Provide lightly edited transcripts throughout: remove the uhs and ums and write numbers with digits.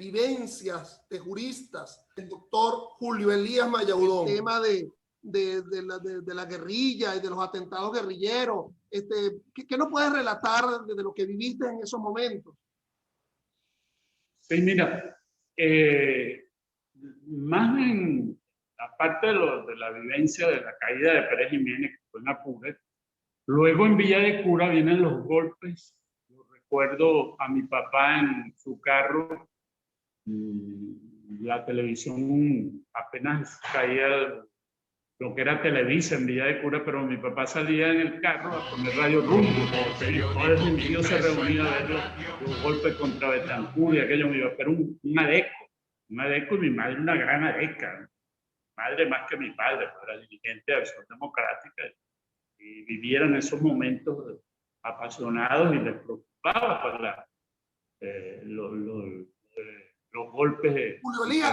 vivencias de juristas, el doctor Julio Elías Mayaudón, el tema de la guerrilla y de los atentados guerrilleros. ¿Qué nos puedes relatar de lo que viviste en esos momentos? Sí, mira, aparte de la vivencia de la caída de Pérez Jiménez, que fue en Apure, luego en Villa de Cura vienen los golpes. Yo recuerdo a mi papá en su carro, la televisión apenas caía, lo que era Televisa en Villa de Cura, pero mi papá salía en el carro a poner Radio Rumbo, porque todo el mundo se reunía a ver los golpes contra Betancur y aquello. Mi papá era un adeco, y mi madre una gran adeca, madre más que mi padre, era dirigente de Acción Democrática, y vivieran esos momentos apasionados y les preocupaba por los golpes de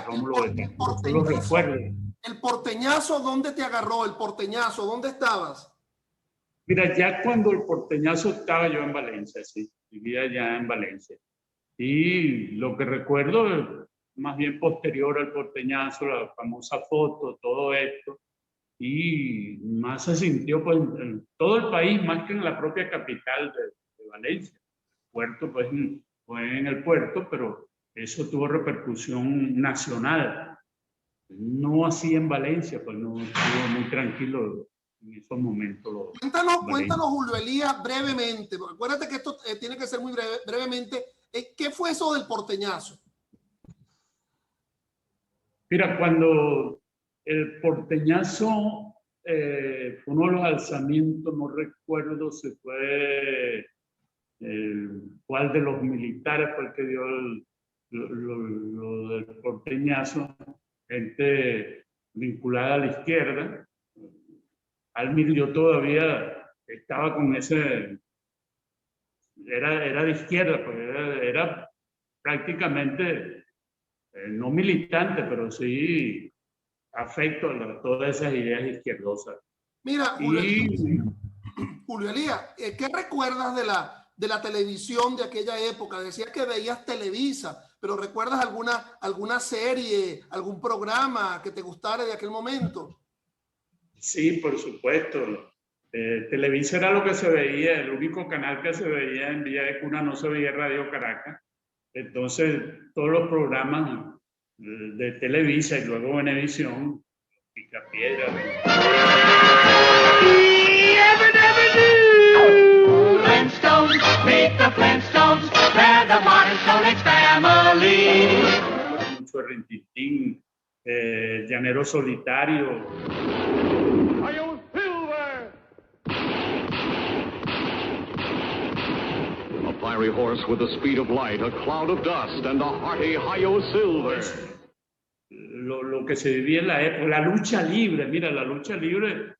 Rómulo Betancourt. Los recuerdo. ¿El porteñazo dónde te agarró? ¿El porteñazo dónde estabas? Mira, ya cuando el porteñazo estaba yo en Valencia, sí, vivía ya en Valencia. Y lo que recuerdo, más bien posterior al porteñazo, la famosa foto, todo esto, y más se sintió pues, en todo el país, más que en la propia capital de Valencia. El puerto, pues, fue en el puerto, pero eso tuvo repercusión nacional. No así en Valencia, pues no estuvo muy tranquilo en esos momentos. Cuéntanos, Julio Elías, brevemente, porque acuérdate que esto tiene que ser muy brevemente. ¿Qué fue eso del porteñazo? Mira, cuando el porteñazo fue uno de los alzamientos, no recuerdo si fue cuál de los militares fue el que dio lo del porteñazo, gente vinculada a la izquierda. Almir, yo todavía estaba con ese, era de izquierda, pues era prácticamente no militante, pero sí afecto a todas esas ideas izquierdosas. Mira, Julio Elías, ¿qué recuerdas de la televisión de aquella época? Decías que veías Televisa, pero ¿recuerdas alguna serie, algún programa que te gustara de aquel momento? Sí, por supuesto. Televisa era lo que se veía, el único canal que se veía en Villa de Cura, no se veía Radio Caracas. Entonces, todos los programas de Televisa y luego Venevisión, Picapiedra. Flintstones, meet the Flintstones, they're the modern Stone Age family. Mucho Rintintín, Llanero Solitario. Hi-Yo Silver! A fiery horse with the speed of light, a cloud of dust, and a hearty Hi-Yo Silver. Lo que se vivía en la época, la lucha libre, mira, la lucha libre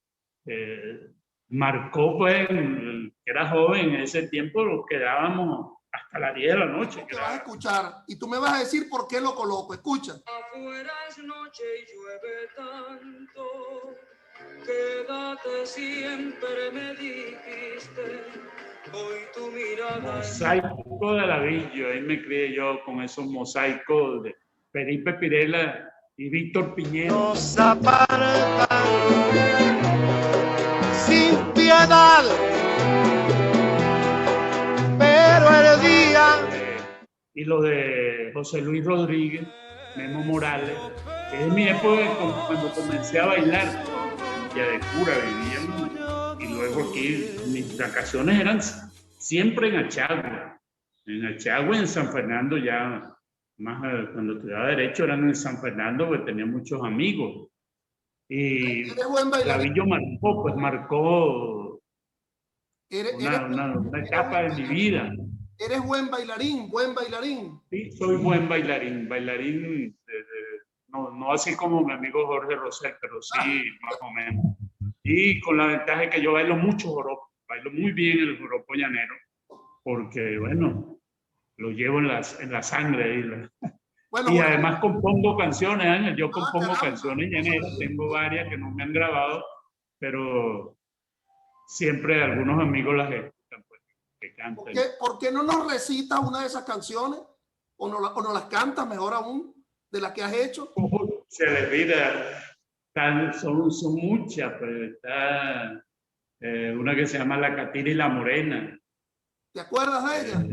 marcó, pues, que era joven en ese tiempo, lo quedábamos hasta las 10 de la noche. Te vas a escuchar y tú me vas a decir por qué lo coloco. Escucha. Afuera es noche y llueve tanto, quédate siempre, me dijiste, hoy tu mirada... Mosaico de Lavillo, ahí me crié yo con esos mosaicos de Felipe Pirela y Víctor Piñero. Nos apartan sin piedad, pero el día... Y lo de José Luis Rodríguez, Memo Morales, que es mi época cuando comencé a bailar. Ya de Cura vivíamos, y luego aquí mis vacaciones eran siempre en Achagua, en San Fernando, ya más cuando estudiaba Derecho eran en San Fernando, porque tenía muchos amigos. Y Lavillo marcó una etapa de mi vida. ¿Eres buen bailarín? Sí, soy buen bailarín, no así como mi amigo Jorge Rosell, pero sí, más o menos. Y con la ventaja de que yo bailo mucho joropo, bailo muy bien el joropo llanero, porque, bueno, lo llevo en la sangre. Y además compongo canciones, Ángel, yo compongo canciones llaneras, tengo varias que no me han grabado, pero siempre algunos amigos las escuchan, pues, que cantan. ¿Por qué no nos recitas una de esas canciones? o no las cantas mejor aún de las que has hecho? Se le olvida. Son muchas, pero está una que se llama La Catira y la Morena. ¿Te acuerdas de ella?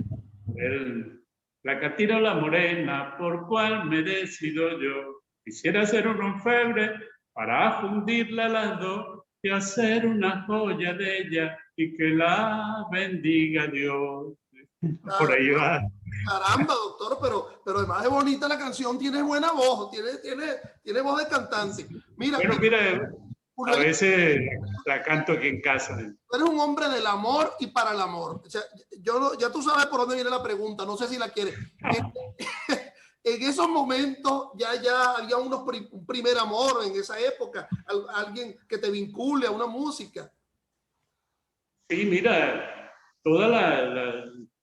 La Catira o la Morena, por cuál me decido yo. Quisiera hacer un orfebre para fundirla a las dos y hacer una joya de ella y que la bendiga Dios. Por ahí va. Caramba, doctor, pero además de bonita la canción, tiene buena voz, tiene voz de cantante. Mira, bueno, mira, a veces la canto aquí en casa. Tú eres un hombre del amor y para el amor. O sea, ya tú sabes por dónde viene la pregunta, no sé si la quieres. En esos momentos ya había un primer amor en esa época, alguien que te vincule a una música. Sí, mira,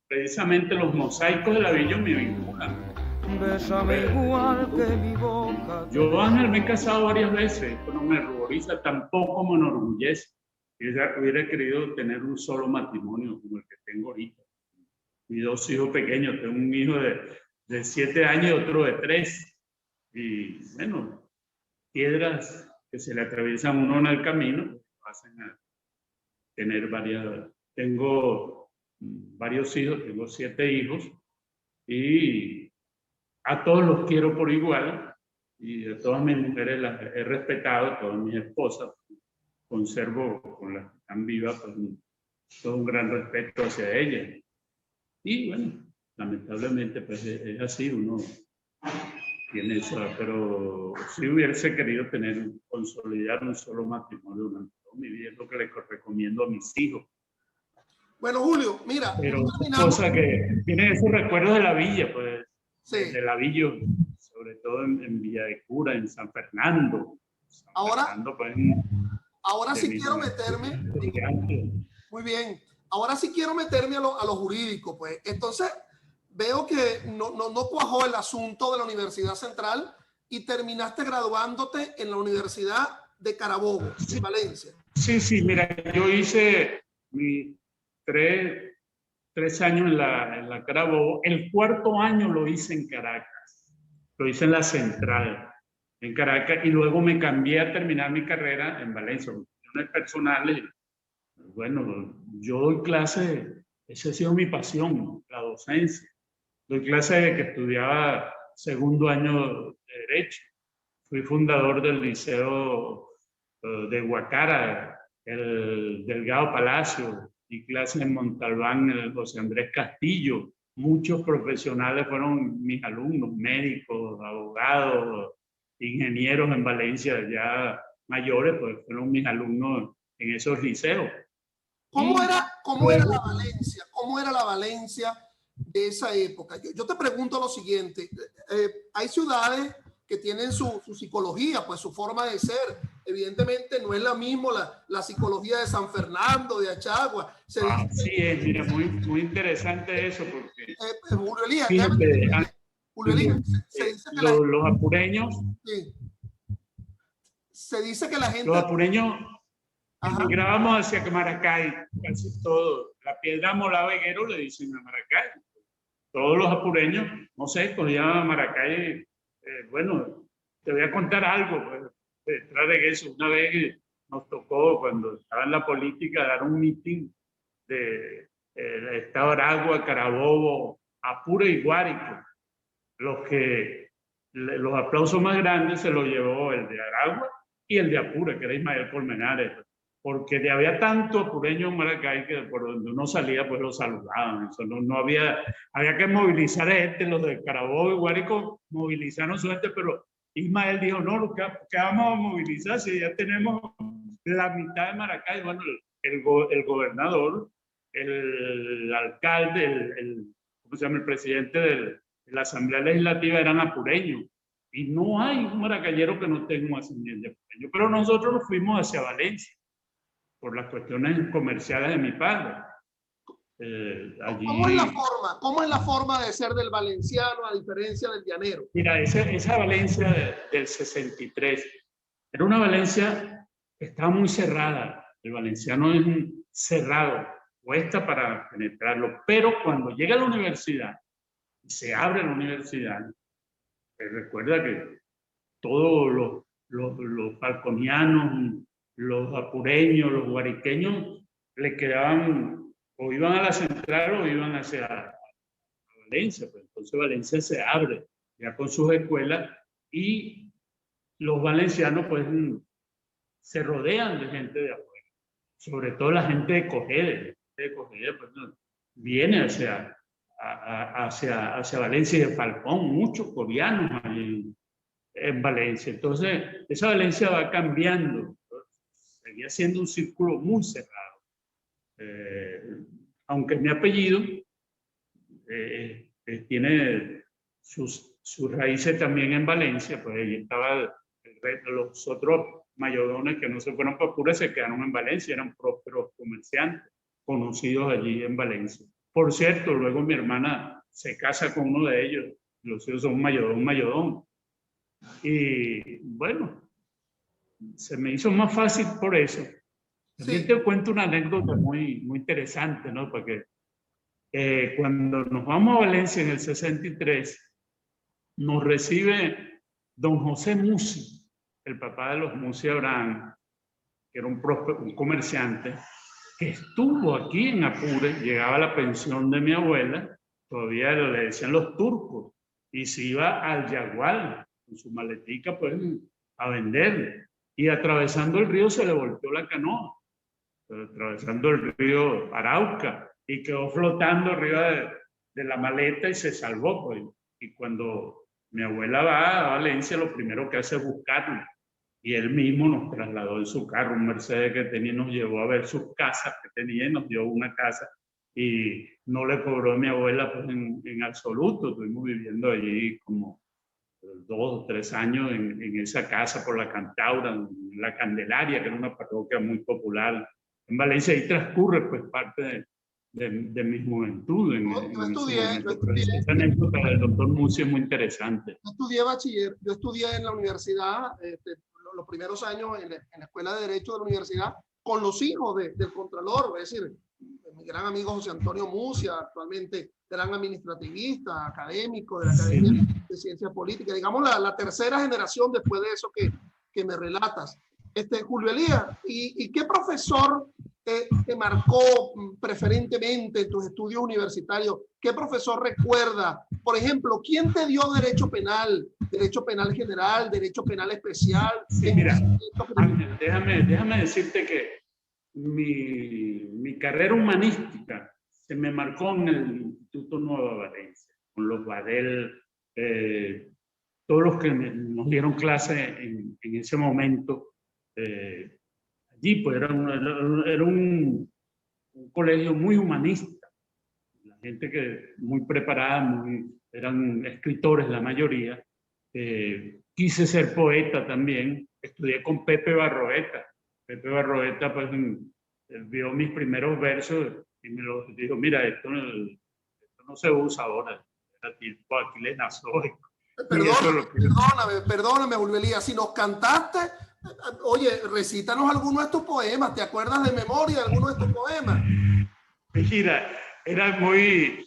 precisamente los mosaicos de Lavillo me vinculan. Bésame igual que mi boca. Yo, Ángel, me he casado varias veces, esto no me ruboriza, tampoco me enorgullece. Yo ya hubiera querido tener un solo matrimonio como el que tengo ahorita. Mis 2 hijos pequeños, tengo un hijo de 7 años y otro de 3. Y bueno, piedras que se le atraviesan uno en el camino, hacen a tener tengo varios hijos, tengo 7 hijos y a todos los quiero por igual y a todas mis mujeres las he respetado, a todas mis esposas conservo con las que están vivas pues, todo un gran respeto hacia ellas. Y bueno, lamentablemente pues es así, uno tiene eso, pero si hubiese querido consolidar un solo matrimonio durante toda mi vida, es lo que le recomiendo a mis hijos. Bueno, Julio, mira. Pero cosa que tiene esos recuerdos de la villa, pues, sí. De Lavillo, sobre todo en Villa de Cura, en San Fernando. Ahora sí quiero meterme. Muy bien. Ahora sí quiero meterme a lo jurídico, pues. Entonces, veo que no cuajó el asunto de la Universidad Central y terminaste graduándote en la Universidad de Carabobo, en Valencia. Sí, mira, yo hice mis 3 años en la Carabobo. El 4º año lo hice en Caracas, lo hice en la Central, en Caracas, y luego me cambié a terminar mi carrera en Valencia. Cuestiones personales, bueno, yo doy clase, esa ha sido mi pasión, la docencia. Doy clase desde que estudiaba 2º año de Derecho. Fui fundador del Liceo de Guacara, el Delgado Palacio, y clase en Montalbán, el José Andrés Castillo. Muchos profesionales fueron mis alumnos, médicos, abogados, ingenieros en Valencia, ya mayores, pues fueron mis alumnos en esos liceos. ¿Cómo era la Valencia? ¿Cómo era la Valencia de esa época? Yo te pregunto lo siguiente. Hay ciudades que tienen su psicología, pues su forma de ser. Evidentemente no es la misma la psicología de San Fernando, de Achagua. Sí, mira, muy interesante eso, porque Julio Elías, se dice que los apureños, sí, se dice que la gente... Los apureños emigrábamos hacia Maracay, casi todo. La piedra Mola Veguero le dicen a Maracay. Todos los apureños, no sé, cogían a Maracay. Bueno, te voy a contar algo, pues, detrás de eso. Una vez nos tocó, cuando estaba en la política, dar un mitin de Estado Aragua, Carabobo, Apure y Guárico. Los aplausos más grandes se los llevó el de Aragua y el de Apure, que era Ismael Colmenares, porque había tanto apureño en Maracay que por donde uno salía pues lo saludaban. Eso no había que movilizar a gente. Los de Carabobo y Guárico movilizaron su gente, pero Ismael dijo, no, ¿qué vamos a movilizar si ya tenemos la mitad de Maracay? Bueno, el gobernador, el alcalde, ¿cómo se llama? El presidente de la Asamblea Legislativa eran apureños. Y no hay un maracayero que no tenga un ascendiente apureño. Pero nosotros nos fuimos hacia Valencia por las cuestiones comerciales de mi padre. Allí... ¿Cómo es la forma de ser del valenciano a diferencia del llanero? Mira, esa Valencia del 63 era una Valencia que estaba muy cerrada. El valenciano es cerrado, cuesta para penetrarlo. Pero cuando llega a la universidad, se abre la universidad. Recuerda que todos los falconianos, los apureños, los guariqueños, le quedaban, o iban a la central o iban hacia Valencia. Pues entonces Valencia se abre ya con sus escuelas y los valencianos pues se rodean de gente de afuera, sobre todo la gente de Cojedes. Pues, viene hacia Valencia y de Falcón, muchos coreanos en Valencia. Entonces, esa Valencia va cambiando, seguía siendo un círculo muy cerrado. Aunque mi apellido tiene sus raíces también en Valencia, pues ahí estaban los otros mayordones que no se fueron para Apure, se quedaron en Valencia, eran prósperos comerciantes conocidos allí en Valencia. Por cierto, luego mi hermana se casa con uno de ellos, los hijos son un mayordomo. Y bueno, se me hizo más fácil por eso. También te cuento una anécdota muy, muy interesante, ¿no? Porque cuando nos vamos a Valencia en el 63, nos recibe don José Musi, el papá de los Musi Abraham, que era un comerciante, que estuvo aquí en Apure, llegaba a la pensión de mi abuela, todavía le decían los turcos, y se iba al Yagual con su maletica pues a vender. Y atravesando el río se le volteó la canoa, atravesando el río Arauca, y quedó flotando arriba de la maleta y se salvó. Pues. Y cuando mi abuela va a Valencia, lo primero que hace es buscarlo. Y él mismo nos trasladó en su carro, un Mercedes que tenía, nos llevó a ver sus casas que tenía y nos dio una casa. Y no le cobró a mi abuela pues, en absoluto. Estuvimos viviendo allí como 2 o 3 años en esa casa por la Cantaura, en la Candelaria, que era una parroquia muy popular en Valencia. Ahí transcurre pues parte de mi juventud. Yo estudié. Esta anécdota del doctor Musi es muy interesante. Yo estudié bachiller, yo estudié en la universidad, los primeros años en la Escuela de Derecho de la universidad, con los hijos del Contralor, es decir, mi gran amigo José Antonio Musia, actualmente gran administrativista, académico de la Academia de Ciencias Políticas, digamos la tercera generación después de eso que me relatas. Julio Elías, ¿y qué profesor te marcó preferentemente en tus estudios universitarios? ¿Qué profesor recuerda? Por ejemplo, ¿quién te dio derecho penal general, derecho penal especial? Sí, mira, déjame decirte que mi carrera humanística se me marcó en el Instituto Nueva Valencia, con los Badel, todos los que nos dieron clase en ese momento. Allí pues era un colegio muy humanista, la gente que muy preparada, eran escritores la mayoría. Quise ser poeta también, estudié con Pepe Barroeta. Pepe Barroeta pues vio mis primeros versos y me los dijo, mira, esto no se usa ahora, era tipo Aquiles Nazorio. Perdóname, Julio Elías, si nos cantaste, oye, recítanos algunos de estos poemas, ¿te acuerdas de memoria de algunos de estos poemas? Mira, era muy,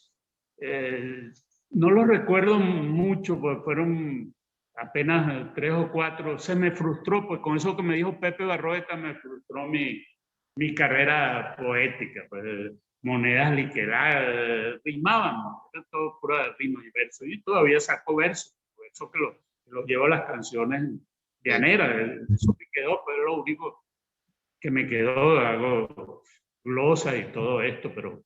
no lo recuerdo mucho, pues fueron apenas 3 o 4, se me frustró, pues con eso que me dijo Pepe Barroeta me frustró mi carrera poética, pues monedas liquedadas, rimaban, era todo pura rima y verso, y todavía saco versos, por eso que los llevo a las canciones llaneras, eso me quedó, pero lo único que me quedó, hago glosa y todo esto, pero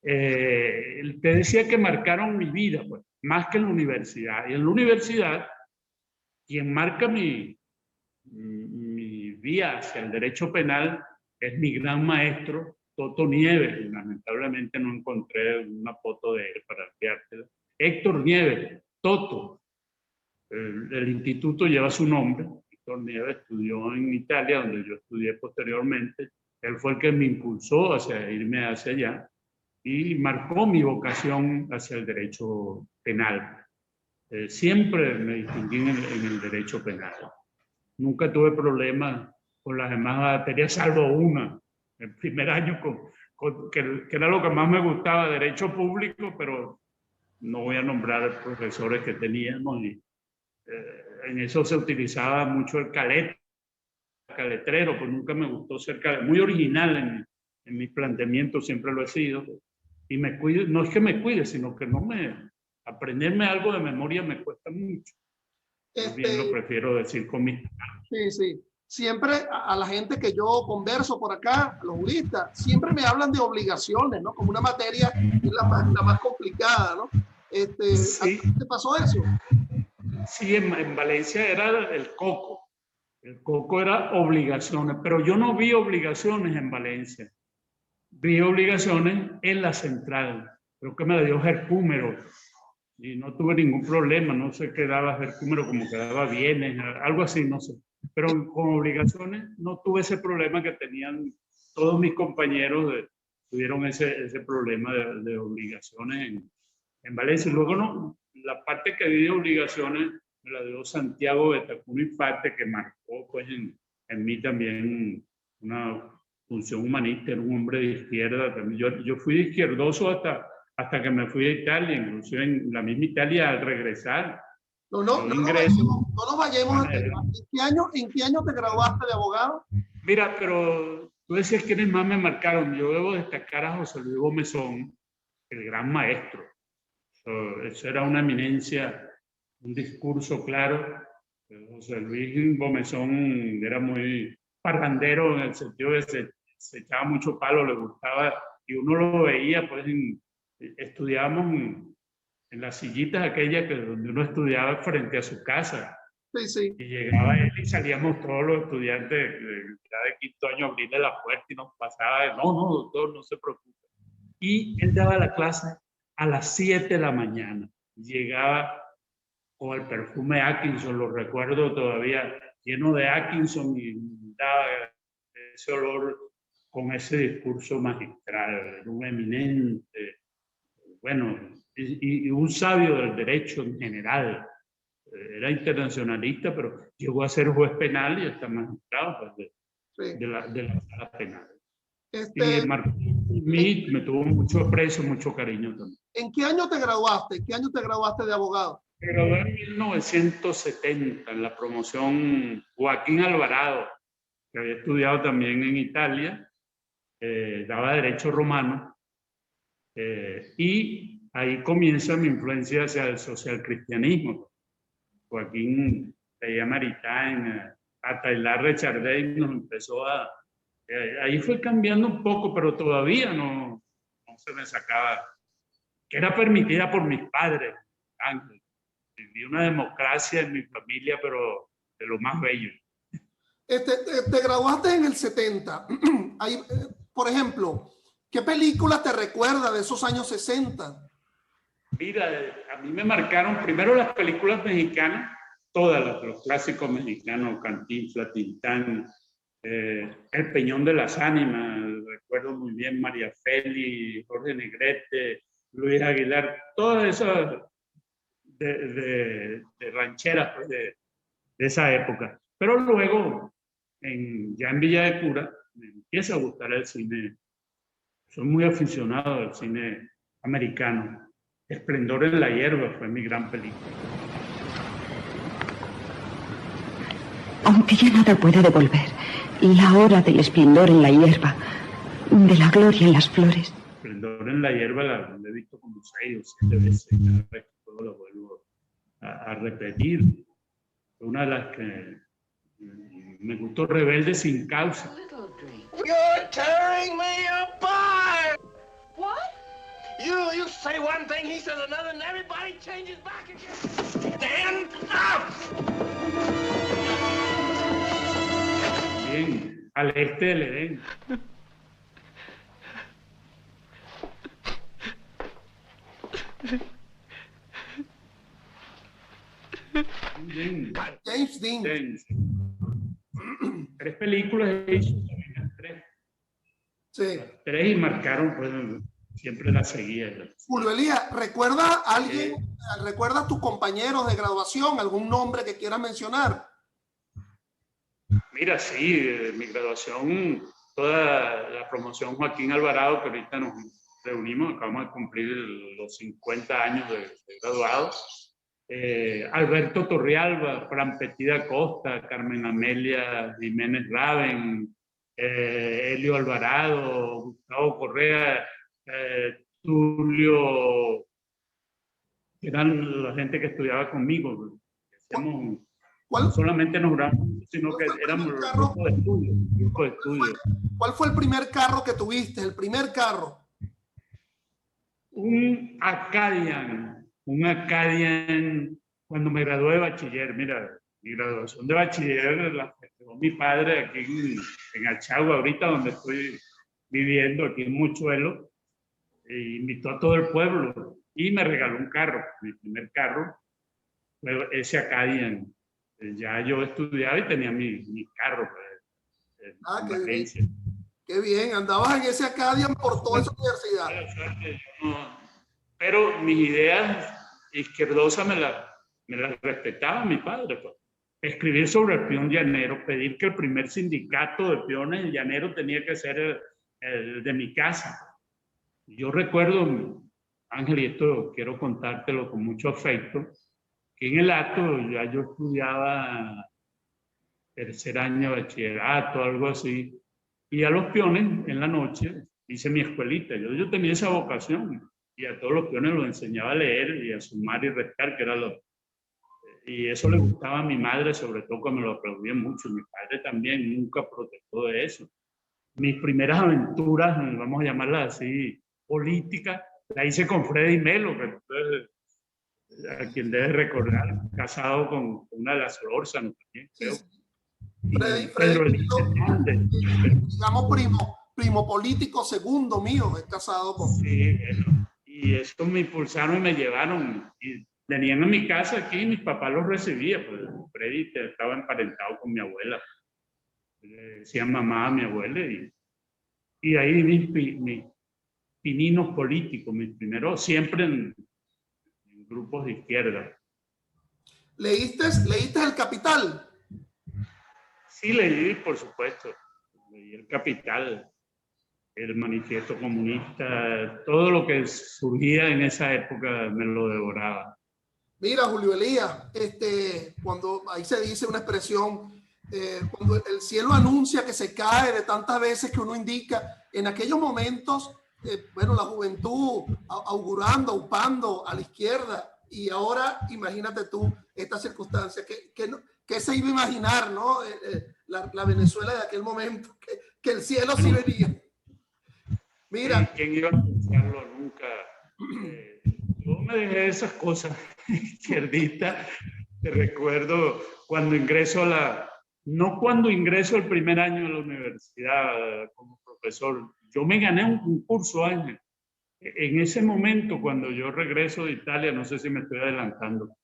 te decía que marcaron mi vida, pues, más que en la universidad, y en la universidad, quien marca mi vía hacia el derecho penal es mi gran maestro, Toto Nieves, y lamentablemente no encontré una foto de él para enviártela. Héctor Nieves, Toto. El instituto lleva su nombre. Héctor Nieves estudió en Italia, donde yo estudié posteriormente. Él fue el que me impulsó hacia irme hacia allá y marcó mi vocación hacia el derecho penal. Siempre me distinguí en el derecho penal. Nunca tuve problemas con las demás materias, salvo una. El primer año que era lo que más me gustaba, derecho público, pero no voy a nombrar profesores que teníamos, y en eso se utilizaba mucho el caletrero, pues nunca me gustó ser muy original en mi planteamiento, siempre lo he sido, y me cuido, no es que me cuide, sino que aprenderme algo de memoria me cuesta mucho. Bien lo prefiero decir con mis... Sí, sí. Siempre a la gente que yo converso por acá, a los juristas, siempre me hablan de obligaciones, ¿no? Como una materia que es la más complicada, ¿no? Sí. ¿A ti te pasó eso? Sí, en Valencia era el coco. El coco era obligaciones, pero yo no vi obligaciones en Valencia. Vi obligaciones en la central. Creo que me la dio Jercúmero y no tuve ningún problema. No sé qué daba Jercúmero, como que daba bienes, algo así, no sé. Pero con obligaciones no tuve ese problema que tenían todos mis compañeros. Tuvieron ese problema de obligaciones en Valencia. Y luego no, la parte que vi de obligaciones me la dio Santiago Betacuno Infante, que marcó pues en mí también una función humanista. Era un hombre de izquierda también. Yo fui izquierdoso hasta que me fui a Italia, incluso en la misma Italia al regresar. No nos vayamos. ¿En qué año te graduaste de abogado? Mira, pero tú decías quiénes más me marcaron. Yo debo destacar a José Luis Bomezón, el gran maestro. Eso era una eminencia, un discurso claro. José Luis Bomezón era muy parrandero en el sentido de que se echaba mucho palo, le gustaba, y uno lo veía, pues estudiábamos en las sillitas aquellas donde uno estudiaba frente a su casa. Sí, sí. Y llegaba él y salíamos todos los estudiantes de quinto año a abrirle la puerta y nos pasaba, no, doctor, no se preocupe. Y él daba la clase a las 7 de la mañana. Llegaba con el perfume Atkinson, lo recuerdo todavía, lleno de Atkinson, y daba ese olor con ese discurso magistral, un eminente, bueno, y un sabio del derecho en general. Era internacionalista, pero llegó a ser juez penal y hasta magistrado pues, de la sala penal. Y me tuvo mucho aprecio, mucho cariño también. ¿En qué año te graduaste? ¿Qué año te graduaste de abogado? Me gradué en 1970 en la promoción Joaquín Alvarado, que había estudiado también en Italia, daba derecho romano, y ahí comienza mi influencia hacia el socialcristianismo. Joaquín leía Maritain, a Taylor Rechardet nos empezó a... ahí fue cambiando un poco, pero todavía no se me sacaba, que era permitida por mis padres. Ángel. Viví una democracia en mi familia, pero de lo más bello. Te graduaste en el 70. Ahí, por ejemplo, ¿qué película te recuerda de esos años 60? Mira, a mí me marcaron primero las películas mexicanas, todas los clásicos mexicanos, Cantinflas, Tintán, El Peñón de las Ánimas, recuerdo muy bien María Félix, Jorge Negrete, Luis Aguilar, todas esas de rancheras pues, de esa época. Pero luego, ya en Villa de Cura, me empieza a gustar el cine. Soy muy aficionado al cine americano. Esplendor en la hierba fue mi gran película. Aunque ya nada pueda devolver la hora del esplendor en la hierba, de la gloria en las flores. Esplendor en la hierba la he visto como 6 o 7 veces. Cada vez que puedo la vuelvo a repetir. Una de las que me gustó, Rebelde sin causa. You're tearing me apart! What? You say one thing, he says another, and everybody changes back again. Stand up! Bien, al este del Edén. Bien. James Dean. 3 películas he hecho también, las 3. Sí. Las 3 y marcaron, pues siempre las seguía. Julio Elías, ¿recuerda a alguien, recuerda a tus compañeros de graduación, algún nombre que quieras mencionar? Mira, sí, mi graduación, toda la promoción Joaquín Alvarado, que ahorita nos reunimos, acabamos de cumplir los 50 años de graduado. Alberto Torrealba, Fran Petit da Costa, Carmen Amelia Jiménez Raven, Helio Alvarado, Gustavo Correa, Tulio, que eran la gente que estudiaba conmigo. No solamente nos grabamos, sino que éramos grupo de estudio. ¿Cuál fue el primer carro que tuviste? El primer carro. Un Acadian cuando me gradué de bachiller. Mira, mi graduación de bachiller la festejó mi padre aquí en Achagua, ahorita donde estoy viviendo, aquí en Mochuelo, e invitó a todo el pueblo y me regaló un carro, mi primer carro, ese Acadian. Ya yo estudiaba y tenía mi carro. Qué bien, andabas en ese Acadian por toda esa universidad. Pero mis ideas izquierdosas me las respetaba mi padre. Pues. Escribir sobre el peón llanero, pedir que el primer sindicato de peones llaneros tenía que ser el de mi casa. Yo recuerdo, Ángel, y esto quiero contártelo con mucho afecto, que en el acto ya yo estudiaba tercer año de bachillerato, algo así, y a los peones en la noche hice mi escuelita. Yo tenía esa vocación y a todos los peones los enseñaba a leer y a sumar y restar, que era y eso le gustaba a mi madre, sobre todo cuando me lo aplaudía mucho. Mi padre también nunca protestó de eso. Mis primeras aventuras, vamos a llamarlas así, políticas, la hice con Freddy Melo, que a quien debe recordar, casado con una de las Solórzano también, creo. Freddy digamos primo político segundo mío, es casado con... Sí, bueno, y eso me impulsaron y me llevaron, y venían a mi casa aquí y mi papá los recibía, pues Freddy estaba emparentado con mi abuela, le decían mamá a mi abuela, y ahí mis pininos políticos, mis primeros, siempre en grupos de izquierda. ¿Leíste El Capital? Sí, leí, por supuesto. Leí El Capital, el Manifiesto Comunista, todo lo que surgía en esa época me lo devoraba. Mira, Julio Elías, cuando ahí se dice una expresión, cuando el cielo anuncia que se cae de tantas veces que uno indica, en aquellos momentos, bueno, la juventud augurando, upando a la izquierda, y ahora imagínate tú esta circunstancia, que se iba a imaginar, ¿no? La Venezuela de aquel momento, que el cielo sí venía. Mira. ¿Quién iba a pensarlo nunca? Yo me dejé de esas cosas izquierdistas. Te recuerdo cuando ingreso no cuando ingreso el primer año de la universidad como profesor. Yo me gané un concurso, Ángel. En ese momento, cuando yo regreso de Italia, no sé si me estoy adelantando,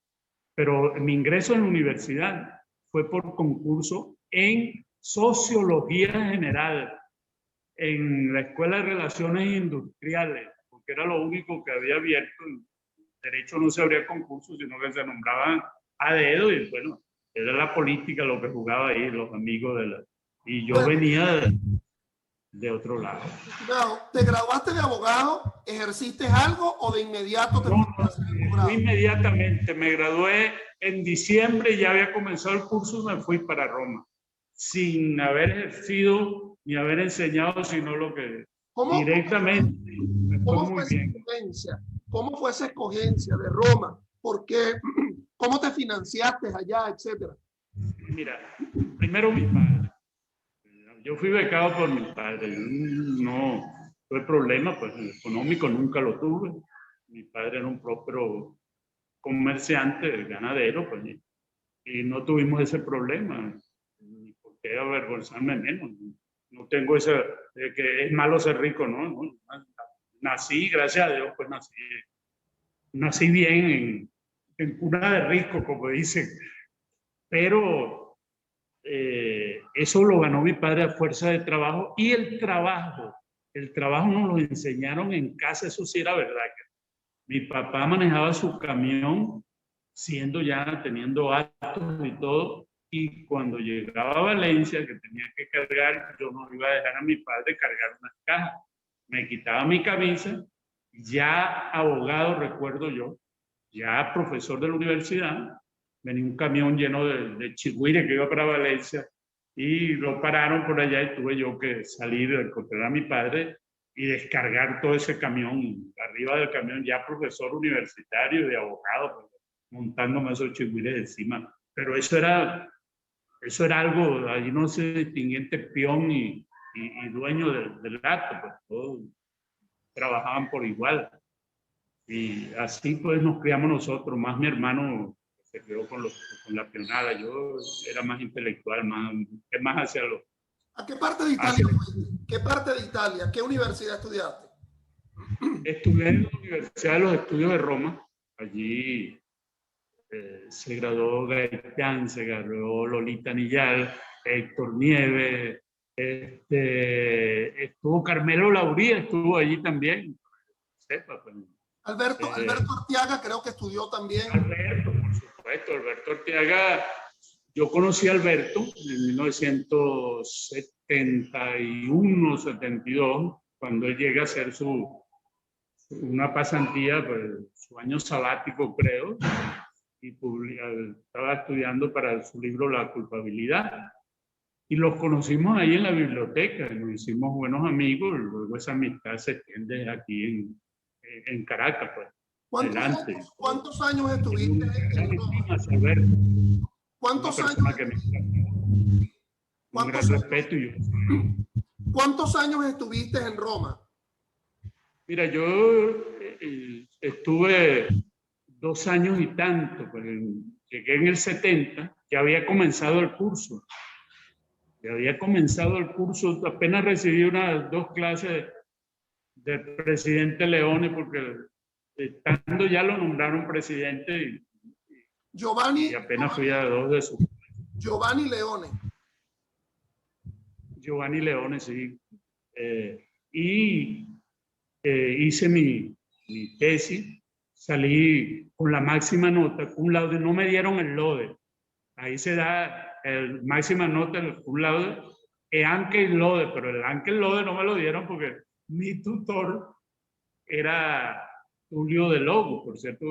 pero mi ingreso en la universidad fue por concurso en Sociología General, en la Escuela de Relaciones Industriales, porque era lo único que había abierto. En Derecho no se abría concurso, sino que se nombraban a dedo, y bueno, era la política lo que jugaba ahí, los amigos y yo venía de otro lado. ¿Te graduaste de abogado? ¿Ejerciste algo o de inmediato te No, inmediatamente. Me gradué en diciembre, ya había comenzado el curso y me fui para Roma, sin haber ejercido ni haber enseñado, sino lo que directamente. ¿Cómo fue esa escogencia de Roma? ¿Por qué? ¿Cómo te financiaste allá, etcétera? Mira, primero mi padre. Yo fui becado por mi padre. No fue problema, pues económico nunca lo tuve. Mi padre era un próspero comerciante, ganadero, pues, y no tuvimos ese problema. Ni por qué avergonzarme menos. No tengo ese de que es malo ser rico, ¿no? Nací, gracias a Dios, pues nací bien en cuna de rico, como dicen. Pero eso lo ganó mi padre a fuerza de trabajo, y el trabajo nos lo enseñaron en casa. Eso sí era verdad. Mi papá manejaba su camión teniendo actos y todo, y cuando llegaba a Valencia, que tenía que cargar, yo no iba a dejar a mi padre cargar unas cajas. me quitaba mi camisa, ya abogado, recuerdo yo, ya profesor de la universidad, venía un camión lleno de chigüires que iba para Valencia y lo pararon por allá y tuve yo que salir, encontrar a mi padre y descargar todo ese camión, arriba del camión, ya profesor universitario y de abogado, pues, montándome esos chigüires encima. Pero eso era algo, allí no se distinguía entre peón y dueño del acto, pues todos trabajaban por igual. Y así pues nos criamos nosotros, más mi hermano se crió con la peonada, yo era más intelectual, más hacia los... ¿A qué parte de Italia fuiste? ¿Qué parte de Italia? ¿Qué universidad estudiaste? Estudié en la Universidad de los Estudios de Roma. Allí se graduó Gaitán, se graduó Lolita Nillal, Héctor Nieves, estuvo Carmelo Lauría, estuvo allí también. Sepa, pues. Alberto Arteaga creo que estudió también. Alberto, por supuesto, Alberto Arteaga. Yo conocí a Alberto en 1971, 72, cuando él llega a hacer una pasantía, pues, su año sabático, creo, y estaba estudiando para su libro La culpabilidad. Y los conocimos ahí en la biblioteca, nos hicimos buenos amigos, luego esa amistad se extiende aquí en Caracas, pues. ¿Cuántos años estuviste en Roma? Alberto. ¿Cuántos años? Un gran respeto. ¿Cuántos años estuviste en Roma? Mira, yo estuve 2 años y tanto. Pues, llegué en el 70, ya había comenzado el curso. Apenas recibí unas 2 clases del presidente Leone, porque estando ya lo nombraron presidente y apenas fui a 2 de sus. Giovanni Leone. Giovanni Leone, sí. Hice mi tesis, salí con la máxima nota, cum laude, no me dieron el lode. Ahí se da el máxima nota, el cum laude, e anche il lode, pero el anche il lode no me lo dieron porque mi tutor era Tulio de Logo, por cierto,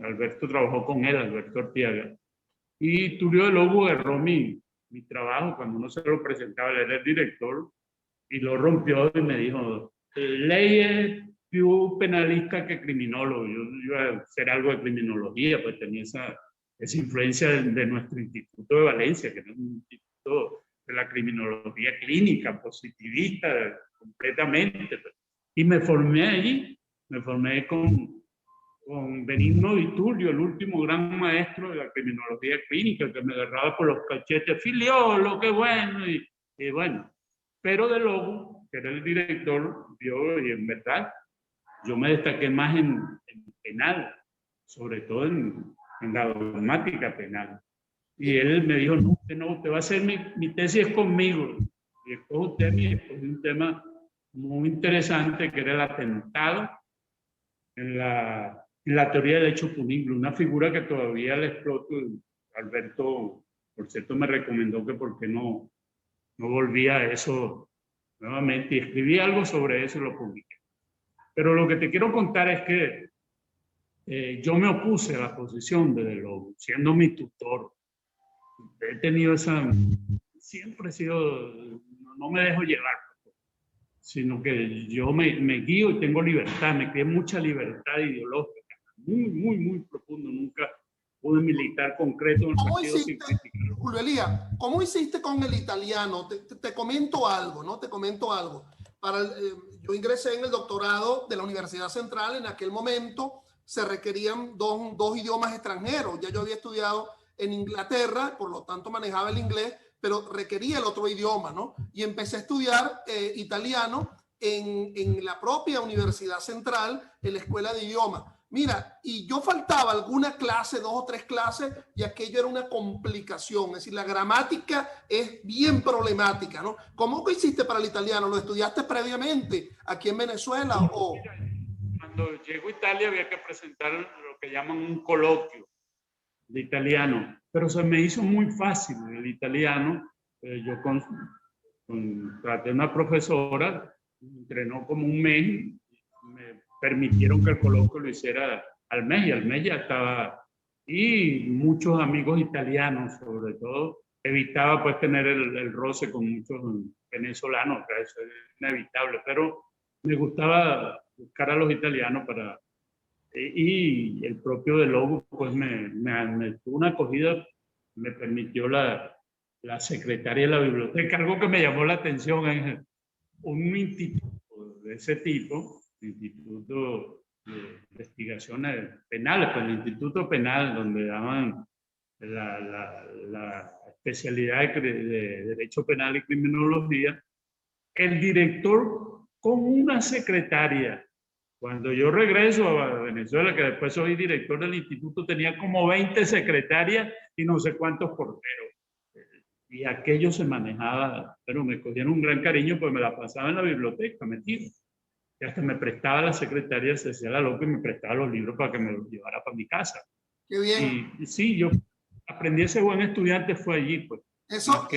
Alberto trabajó con él, Alberto Arteaga. Y Tulio de Logo agarró mi trabajo cuando uno se lo presentaba, él era el director, y lo rompió y me dijo, lei è più penalista que criminólogo. Yo iba a hacer algo de criminología, pues tenía esa influencia de nuestro Instituto de Valencia, que era un instituto de la criminología clínica, positivista, completamente. Y me formé allí, con Benigno Di Tullio, el último gran maestro de la criminología clínica, que me agarraba por los cachetes, Filiolo, qué bueno, y bueno. Pero de Logo, que era el director, vio, y en verdad, yo me destaqué más en penal, sobre todo en la dogmática penal. Y él me dijo, no, usted va a hacer mi tesis conmigo. Y escoge usted un tema muy interesante, que era el atentado en la teoría del hecho punible, una figura que todavía le exploto. Alberto, por cierto, me recomendó que por qué no volvía a eso nuevamente, y escribí algo sobre eso y lo publiqué. Pero lo que te quiero contar es que yo me opuse a la posición de De Logo, siendo mi tutor. He tenido siempre he sido, no me dejo llevar, sino que yo me guío y tengo libertad, me crié mucha libertad ideológica, muy, muy, muy profundo. Nunca pude militar concreto en el partido sin criticar. Julio Elías, ¿cómo hiciste con el italiano? Te comento algo, ¿no? Te comento algo. Yo ingresé en el doctorado de la Universidad Central. En aquel momento se requerían dos idiomas extranjeros. Ya yo había estudiado en Inglaterra, por lo tanto manejaba el inglés, pero requería el otro idioma, ¿no? Y empecé a estudiar italiano en la propia Universidad Central, en la Escuela de Idiomas. Mira, y yo faltaba alguna clase, 2 o 3 clases, y aquello era una complicación. Es decir, la gramática es bien problemática, ¿no? ¿Cómo lo hiciste para el italiano? ¿Lo estudiaste previamente aquí en Venezuela? O... Cuando llego a Italia había que presentar lo que llaman un coloquio de italiano, pero se me hizo muy fácil el italiano. Yo Traté una profesora, me entrenó como un mes, me permitieron que el coloquio lo hiciera al mes, y al mes ya estaba. Y muchos amigos italianos, sobre todo, evitaba pues tener el roce con muchos venezolanos, que eso es inevitable, pero me gustaba buscar a los italianos para... Y el propio de Lobo pues me tuvo una acogida, me permitió la secretaria de la biblioteca. Algo que me llamó la atención es un instituto de ese tipo, instituto de investigaciones penales, pues el Instituto Penal, donde daban la especialidad de Derecho Penal y Criminología, el director con una secretaria. Cuando yo regreso a Venezuela, que después soy director del instituto, tenía como 20 secretarias y no sé cuántos porteros. Y aquello se manejaba, pero me cogían un gran cariño, pues me la pasaba en la biblioteca, metido. Y hasta me prestaba la secretaria, se hacía la loca y me prestaba los libros para que me los llevara para mi casa. Qué bien. Y sí, yo aprendí a ser buen estudiante, fue allí, pues. Eso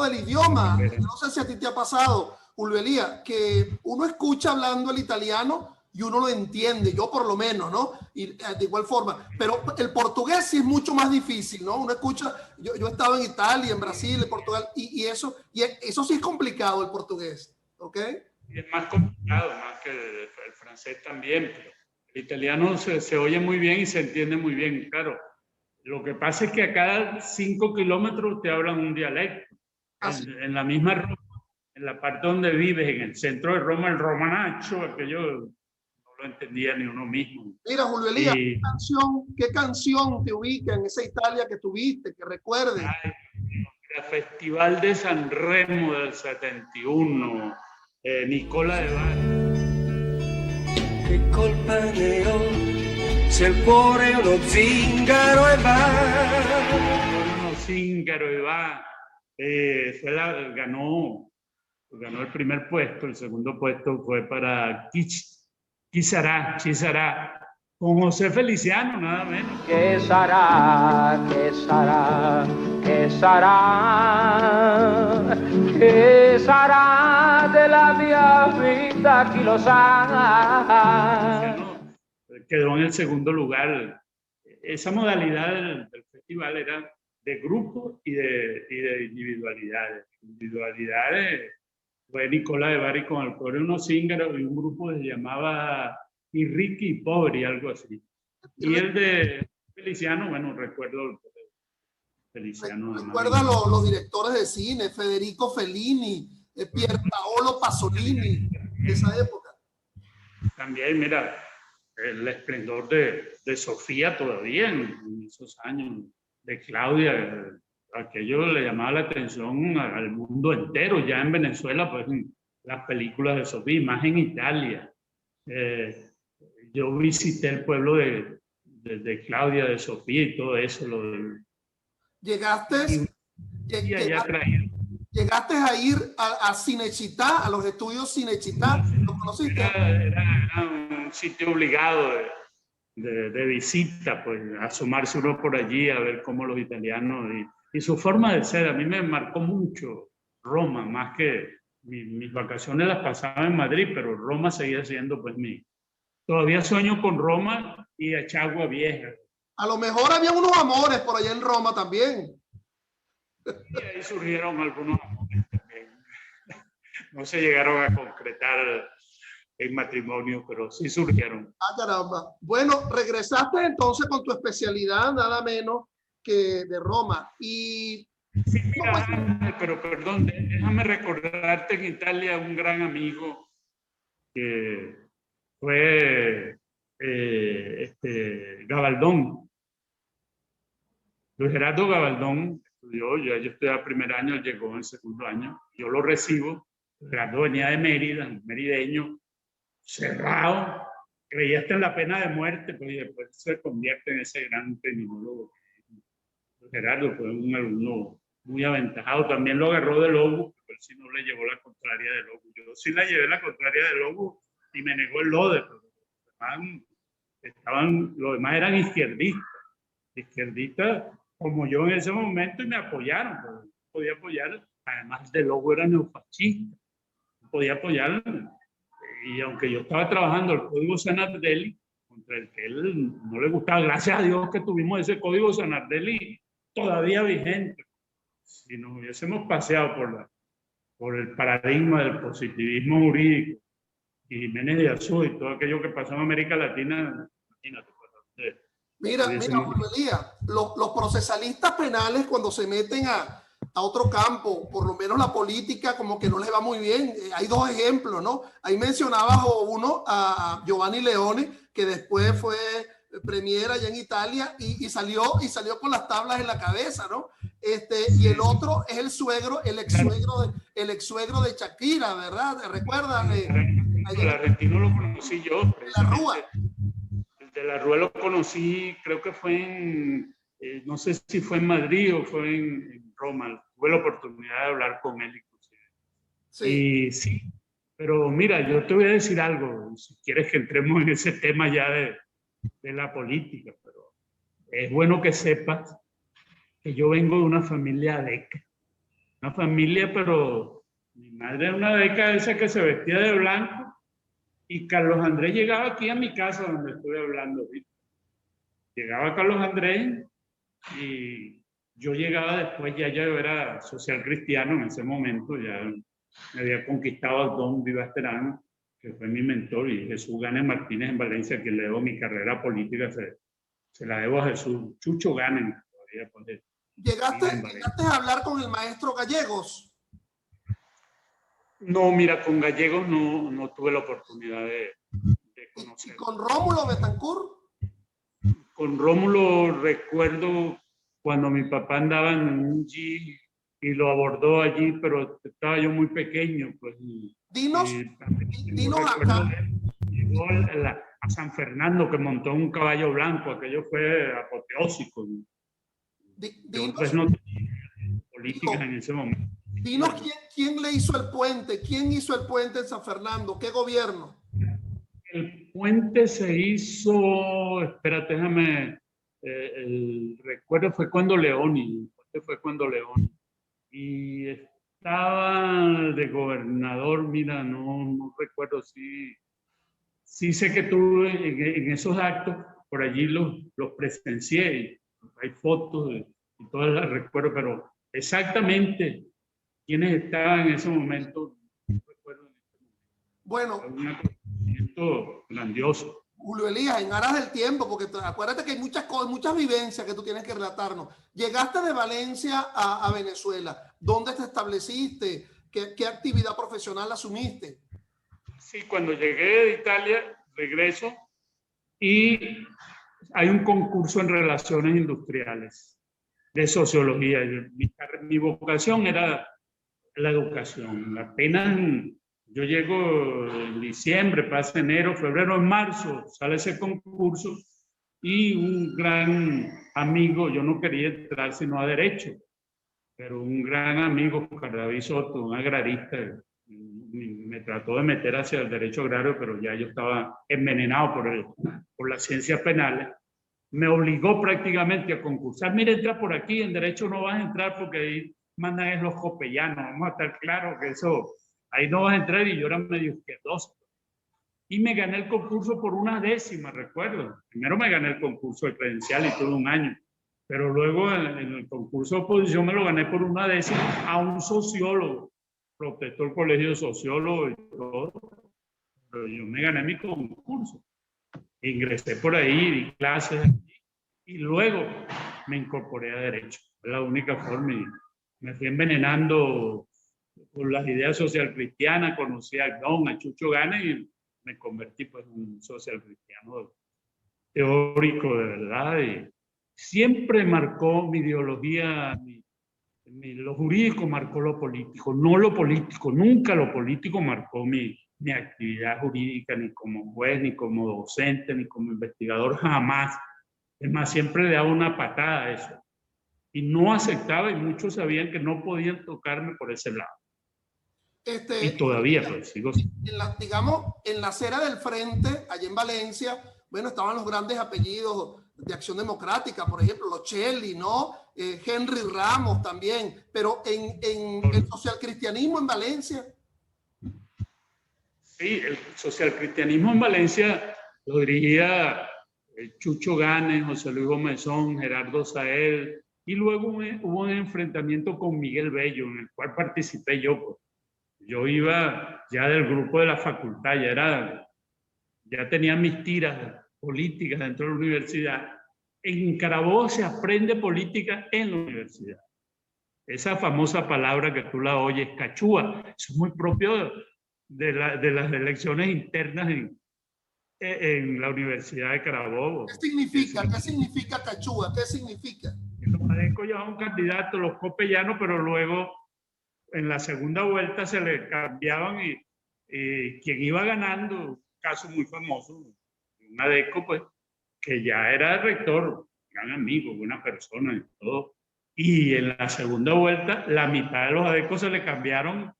del idioma, yo no sé si a ti te ha pasado, Julio Elías, que uno escucha hablando el italiano y uno lo entiende, yo por lo menos, ¿no? Y de igual forma, pero el portugués sí es mucho más difícil, ¿no? Uno escucha, yo he estado en Italia, en Brasil, en Portugal, y eso sí es complicado, el portugués, ¿ok? Es más complicado, más que el francés también, pero el italiano se oye muy bien y se entiende muy bien, claro. Lo que pasa es que a cada 5 kilómetros te hablan un dialecto. En la misma Roma, en la parte donde vives, en el centro de Roma, el romanacho, aquello no lo entendía ni uno mismo. Mira, Julio Elías, ¿qué canción te ubica en esa Italia que tuviste, que recuerdes? El Festival de San Remo del 71, Nicola de Bari. Che colpa ne ho se il cuore è uno zingaro e va. Uno zingaro e va. Ganó el primer puesto, el segundo puesto fue para Chi sarà, con José Feliciano, nada menos. Che sarà, che sarà, che sarà, che sarà della mia vita, chi lo sa. Quedó en el segundo lugar. Esa modalidad del festival era de grupo y de individualidades. Individualidades fue Nicola de Bari con el coro unos cíngaros y un grupo que se llamaba Y Ricky y Pobre, algo así. Y el de Feliciano, bueno, recuerdo Feliciano. Recuerda los directores de cine, Federico Fellini, Pierpaolo Pasolini, de esa época. También, mira, el esplendor de Sofía todavía en esos años, de Claudia, aquello le llamaba la atención al mundo entero. Ya en Venezuela, pues las películas de Sofía, más en Italia. Yo visité el pueblo de Claudia, de Sofía y todo eso. Llegaste a ir a Cinecittà, a los estudios Cinecittà, ¿lo conociste? Era un sitio obligado de visita, pues asomarse uno por allí a ver cómo los italianos y su forma de ser. A mí me marcó mucho Roma, más que mis vacaciones las pasaba en Madrid, pero Roma seguía siendo pues todavía sueño con Roma y a Chagua Vieja. A lo mejor había unos amores por allá en Roma también. Y ahí surgieron algunos amores también. No se llegaron a concretar en matrimonio, pero sí surgieron. Ah, caramba. Bueno, regresaste entonces con tu especialidad, nada menos que de Roma. Y sí, mira, pero perdón, déjame recordarte en Italia un gran amigo que fue Gabaldón. Luis Gerardo Gabaldón estudió, yo estudiaba el primer año, él llegó en el segundo año, yo lo recibo. Gerardo venía de Mérida, merideño, cerrado, creía hasta en la pena de muerte, pues, y después se convierte en ese gran criminólogo. Gerardo fue un alumno muy aventajado, también lo agarró de Lobo, pero él sí no le llevó la contraria de Lobo. Yo sí la llevé la contraria de Lobo y me negó el lode, pero los demás eran izquierdistas como yo en ese momento, y me apoyaron, pues, podía apoyar además de logo era neofascista, no podía apoyarlo. Y aunque yo estaba trabajando el Código Zanardelli, contra el que él no le gustaba, gracias a Dios que tuvimos ese Código Zanardelli todavía vigente. Si nos hubiésemos paseado por el paradigma del positivismo jurídico y Jiménez de Azul y todo aquello que pasó en América Latina, imagínate. Mira, Elías, los procesalistas penales cuando se meten a otro campo, por lo menos la política como que no les va muy bien. Hay dos ejemplos, ¿no? Ahí mencionabas uno a Giovanni Leone, que después fue premier allá en Italia y salió con las tablas en la cabeza, ¿no? Y el otro es el ex suegro de Shakira, ¿verdad? ¿Recuerdan? El argentino lo conocí yo. La Rúa. El de la Rúa lo conocí, creo que fue en, no sé si fue en Madrid o fue en Roma. Tuve la oportunidad de hablar con él inclusive. Sí. Y sí, pero mira, yo te voy a decir algo, si quieres que entremos en ese tema ya de la política, pero es bueno que sepas que yo vengo de una familia deca. Una familia, pero mi madre era una deca esa que se vestía de blanco y Carlos Andrés llegaba aquí a mi casa donde estoy hablando ahorita. Llegaba Carlos Andrés y yo llegaba después, ya yo era social cristiano en ese momento, ya me había conquistado a Don Vivasterano, que fue mi mentor, y Jesús Gámez Martínez en Valencia, que le debo mi carrera política, se la debo a Jesús, Chucho Gámez. ¿Llegaste a hablar con el maestro Gallegos? No, mira, con Gallegos no tuve la oportunidad de conocer. ¿Y con Rómulo Betancourt? Con Rómulo recuerdo cuando mi papá andaba en un Jeep y lo abordó allí, pero estaba yo muy pequeño, pues. Dinos acá. Llegó a San Fernando, que montó un caballo blanco, aquello fue apoteósico. Yo pues no tenía políticas en ese momento. Dinos quién le hizo el puente, quién hizo el puente en San Fernando, qué gobierno. El puente se hizo, espérate, déjame, el recuerdo fue cuando Leoni, y estaba de gobernador, mira, no recuerdo sí sé que tuve en esos actos, por allí los presencié, hay fotos y todas las recuerdo, pero exactamente quiénes estaban en ese momento, no recuerdo. Bueno. Un acontecimiento grandioso. Julio Elías, en aras del tiempo, porque acuérdate que hay muchas vivencias que tú tienes que relatarnos. Llegaste de Valencia a Venezuela. ¿Dónde te estableciste? ¿Qué actividad profesional asumiste? Sí, cuando llegué de Italia, regreso y hay un concurso en relaciones industriales de sociología. Mi vocación era la educación. Apenas yo llego en diciembre, pasa enero, febrero, en marzo, sale ese concurso y un gran amigo, yo no quería entrar sino a Derecho, pero un gran amigo, David Soto, un agrarista, me trató de meter hacia el derecho agrario, pero ya yo estaba envenenado por las ciencias penales. Me obligó prácticamente a concursar. Mira, entra por aquí, en Derecho no vas a entrar porque ahí mandan es los copellanos, vamos a estar claros que eso... Ahí no vas a entrar, y yo era medio izquierdoso. Y me gané el concurso por una décima, recuerdo. Primero me gané el concurso de credencial y todo un año. Pero luego en el concurso de oposición me lo gané por una décima a un sociólogo. Protestó el colegio de sociólogos y todo. Pero yo me gané mi concurso. Ingresé por ahí, di clases y luego me incorporé a Derecho. Fue la única forma y me fui envenenando por las ideas social cristianas, conocí a Don, a Chucho Gámez y me convertí pues en un social cristiano teórico de verdad. Y siempre marcó mi ideología, lo jurídico marcó lo político, no lo político, nunca lo político marcó mi actividad jurídica, ni como juez, ni como docente, ni como investigador, jamás. Es más, siempre le daba una patada a eso. Y no aceptaba, y muchos sabían que no podían tocarme por ese lado. Y todavía pues sigo. Digamos, en la acera del frente, allá en Valencia, bueno, estaban los grandes apellidos de Acción Democrática, por ejemplo, los Chelly, ¿no? Henry Ramos también, pero en el socialcristianismo en Valencia. Sí, el socialcristianismo en Valencia lo dirigía Chucho Ganes, José Luis Gómezón, Gerardo Sael, y luego hubo un enfrentamiento con Miguel Bello, en el cual participé yo. Pues. Yo iba ya del grupo de la facultad, ya tenía mis tiras políticas dentro de la universidad. En Carabobo se aprende política en la universidad. Esa famosa palabra que tú la oyes, cachúa, eso es muy propio de las elecciones internas en la Universidad de Carabobo. ¿Qué significa? ¿Qué significa cachúa? ¿Qué significa? Los adecos llevaban un candidato, los copellanos, pero luego en la segunda vuelta se le cambiaban y quien iba ganando, un caso muy famoso, un adeco, pues, que ya era rector, gran amigo, buena persona y todo. Y en la segunda vuelta, la mitad de los adecos se le cambiaron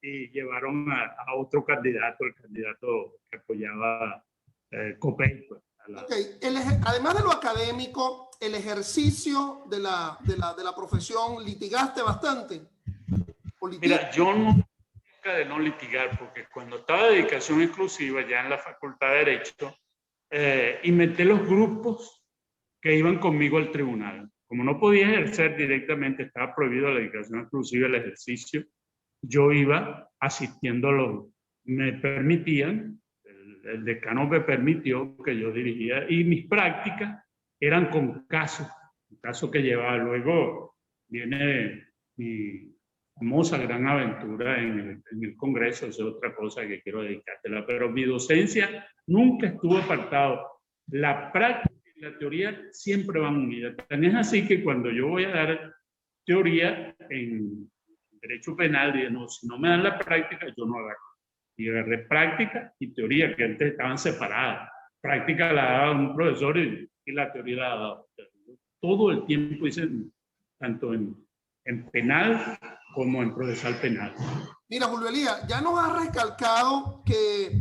y llevaron a otro candidato, el candidato que apoyaba Copey. Pues, además de lo académico, el ejercicio de la profesión, ¿litigaste bastante? Mira, yo nunca de no litigar, porque cuando estaba de dedicación exclusiva ya en la Facultad de Derecho, inventé los grupos que iban conmigo al tribunal. Como no podía ejercer directamente, estaba prohibido la dedicación exclusiva, el ejercicio, yo iba asistiendo me permitían, el decano me permitió que yo dirigía, y mis prácticas eran con casos, un caso que llevaba. Luego viene mi famosa gran aventura en el Congreso, es otra cosa que quiero dedicártela, pero mi docencia nunca estuvo apartado. La práctica y la teoría siempre van unidas. Tan es así que cuando yo voy a dar teoría en derecho penal, digo, no, si no me dan la práctica, yo no agarro. Y agarré práctica y teoría, que antes estaban separadas. Práctica la daba un profesor y la teoría la daba. Todo el tiempo hice, tanto en penal como en procesal penal. Mira, Julio Elías, ya nos has recalcado que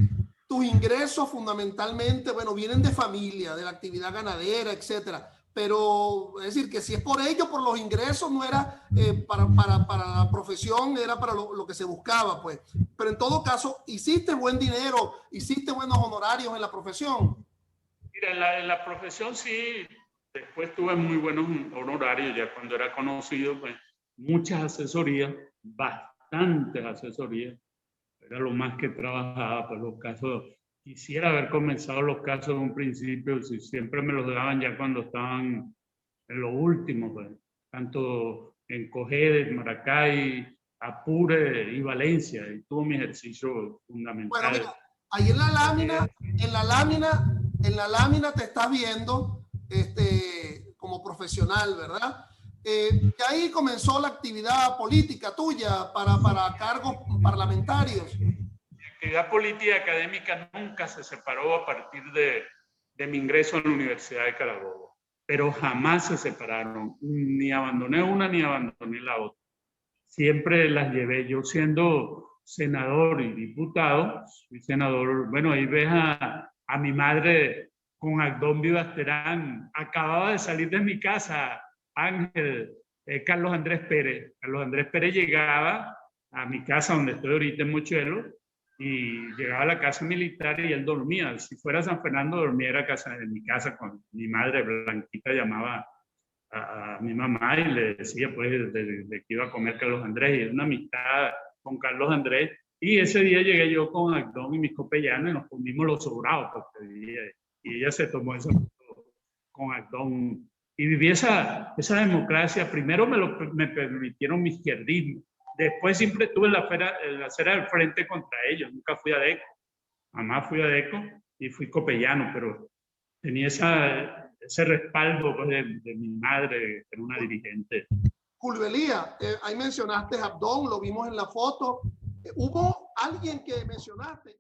tus ingresos fundamentalmente, bueno, vienen de familia, de la actividad ganadera, etcétera. Pero, es decir, que si es por ello, por los ingresos, no era para la profesión, era para lo que se buscaba, pues. Pero en todo caso, hiciste buen dinero, hiciste buenos honorarios en la profesión. Mira, en la profesión sí, después tuve muy buenos honorarios, ya cuando era conocido, pues, muchas asesorías, bastantes asesorías. Era lo más que trabajaba, pues los casos. Quisiera haber comenzado los casos en un principio, si siempre me los daban ya cuando estaban en lo último, pues, tanto en Cojedes, Maracay, Apure y Valencia, y tuvo mi ejercicio fundamental. Bueno, mira, ahí en la lámina te estás viendo como profesional, ¿verdad? Y ahí comenzó la actividad política tuya para cargos parlamentarios. La actividad política y académica nunca se separó a partir de mi ingreso en la Universidad de Carabobo, pero jamás se separaron, ni abandoné una ni abandoné la otra. Siempre las llevé. Yo siendo senador y diputado, fui senador, bueno, ahí ves a mi madre con Agdón Vivasterán, acababa de salir de mi casa, Ángel, Carlos Andrés Pérez. Carlos Andrés Pérez llegaba a mi casa donde estoy ahorita en Mochuelo, y llegaba a la casa militar y él dormía. Si fuera San Fernando, dormía en mi casa con mi madre. Blanquita llamaba a mi mamá y le decía pues de que iba a comer Carlos Andrés, y una amistad con Carlos Andrés. Y ese día llegué yo con Agdón y mis copellanos y nos comimos los sobrados, y ella se tomó esa foto con Agdón. Y viví esa democracia. Primero me permitieron mi izquierdismo. Después siempre estuve en la acera del frente contra ellos. Nunca fui adeco. Jamás fui adeco y fui copellano, pero tenía ese respaldo pues, de mi madre, que era una dirigente. Julio Elías, ahí mencionaste a Abdón, lo vimos en la foto. ¿Hubo alguien que mencionaste?